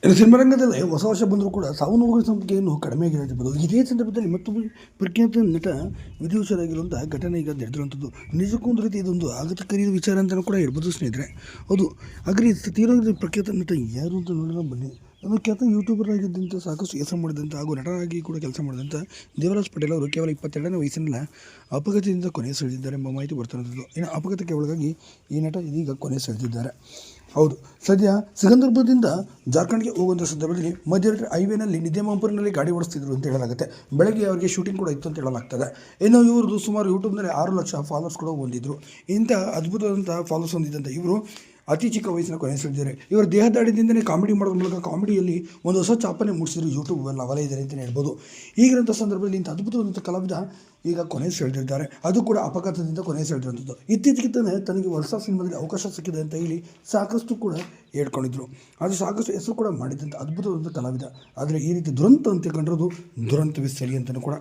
ಇನ್ನು ಸಿನಿಮಾ ರಂಗದಲ್ಲಿ ಹೊಸ ವರ್ಷ ಬಂದರೂ ಕೂಡ ಸಾವು ನೋವುಗಳ ಸಂಖ್ಯೆಯನ್ನು ಕಡಿಮೆ ಆಗಿರಬಹುದು. ಇದೇ ಸಂದರ್ಭದಲ್ಲಿ ಮತ್ತೊಬ್ಬ ಪ್ರಖ್ಯಾತ ನಟ ವಿಧಿವಶರಾಗಿರುವಂಥ ಘಟನೆ ಈಗ ನಡೆದಿರುವಂಥದ್ದು. ನಿಜಕ್ಕೂ ಒಂದು ರೀತಿ ಇದೊಂದು ಆಘಾತಕಾರಿ ವಿಚಾರ ಅಂತಲೂ ಕೂಡ ಹೇಳ್ಬೋದು ಸ್ನೇಹಿತರೆ. ಹೌದು, ಹಾಗೆ ತೀರೋಗಿದ್ದ ಪ್ರಖ್ಯಾತ ನಟ ಯಾರು ಅಂತ ನೋಡೋಣ ಬನ್ನಿ. ಒಂದು ಖ್ಯಾತ ಯೂಟ್ಯೂಬರ್ ಆಗಿದ್ದಂಥ, ಸಾಕಷ್ಟು ಹೆಸರು ಮಾಡಿದಂಥ ಹಾಗೂ ನಟನಾಗಿ ಕೂಡ ಕೆಲಸ ಮಾಡಿದಂಥ ದೇವರಾಜ್ ಪಟೇಲ್ ಅವರು ಕೇವಲ 22ನೇ ವಯಸ್ಸಿನಲ್ಲಿ ಅಪಘಾತದಿಂದ ಕೊನೆ ಸೆಳೆದಿದ್ದಾರೆ ಎಂಬ ಮಾಹಿತಿ ಬರ್ತಿರೋದು. ಇನ್ನು ಅಪಘಾತಕ್ಕೆ ಒಳಗಾಗಿ ಈ ನಟ ಇದೀಗ ಕೊನೆ ಸೆಳೆದಿದ್ದಾರೆ. ಹೌದು, ಸದ್ಯ ಸಿಗಂದರ್ಪುರದಿಂದ ಜಾರ್ಖಂಡ್ಗೆ ಹೋಗುವಂಥ ಸಂದರ್ಭದಲ್ಲಿ ಮಧ್ಯರಾತ್ರಿ ಹೈವೇನಲ್ಲಿ ನಿದ್ದೆ ಗಾಡಿ ಓಡಿಸ್ತಿದ್ರು ಅಂತ ಹೇಳಲಾಗುತ್ತೆ. ಬೆಳಗ್ಗೆ ಅವರಿಗೆ ಶೂಟಿಂಗ್ ಕೂಡ ಇತ್ತು ಅಂತ ಹೇಳಲಾಗ್ತದೆ. ಇನ್ನು ಇವ್ರದ್ದು ಸುಮಾರು ಯೂಟ್ಯೂಬ್ನಲ್ಲಿ 6 ಲಕ್ಷ ಫಾಲೋವರ್ಸ್ ಕೂಡ ಹೊಂದಿದ್ರು. ಇಂಥ ಅದ್ಭುತವಾದಂಥ ಫಾಲೋವರ್ಸ್ ಹೊಂದಿದ್ದಂಥ ಇವರು ಅತಿ ಚಿಕ್ಕ ವಯಸ್ಸಿನ ಕೊನೆ ಸೆಳೆದಿದ್ದಾರೆ. ಇವರ ದೇಹದಾಢ್ಯದಿಂದಲೇ ಕಾಮಿಡಿ ಮಾಡೋದ್ರ ಮೂಲಕ ಕಾಮಿಡಿಯಲ್ಲಿ ಒಂದು ಹೊಸ ಚಾಪನೆ ಮೂಡಿಸಿದ್ರು ಯೂಟ್ಯೂಬ್ ವಲಯದಲ್ಲಿ ಅಂತಲೇ ಹೇಳ್ಬೋದು. ಈಗಿರೋಂಥ ಸಂದರ್ಭದಲ್ಲಿ ಇಂಥ ಅದ್ಭುತವಾದಂಥ ಕಲಾವಿದ ಈಗ ಕೊನೆ ಸೆಳೆದಿದ್ದಾರೆ. ಅದು ಕೂಡ ಅಪಘಾತದಿಂದ ಕೊನೆ ಸೆಳೆದಿರುವಂಥದ್ದು. ಇತ್ತೀಚೆಗೆ ತಾನೇ ತನಗೆ ಹೊಸ ಸಿನಿಮಾದಲ್ಲಿ ಅವಕಾಶ ಸಿಕ್ಕಿದೆ ಅಂತ ಹೇಳಿ ಸಾಕಷ್ಟು ಕೂಡ ಹೇಳ್ಕೊಂಡಿದ್ರು. ಅದು ಸಾಕಷ್ಟು ಹೆಸರು ಕೂಡ ಮಾಡಿದ್ದಂಥ ಅದ್ಭುತವಾದಂಥ ಕಲಾವಿದ. ಆದರೆ ಈ ರೀತಿ ದುರಂತ ಅಂತ ಕಂಡಿರೋದು ದುರಂತವೇ ಸರಿ ಅಂತಲೂ ಕೂಡ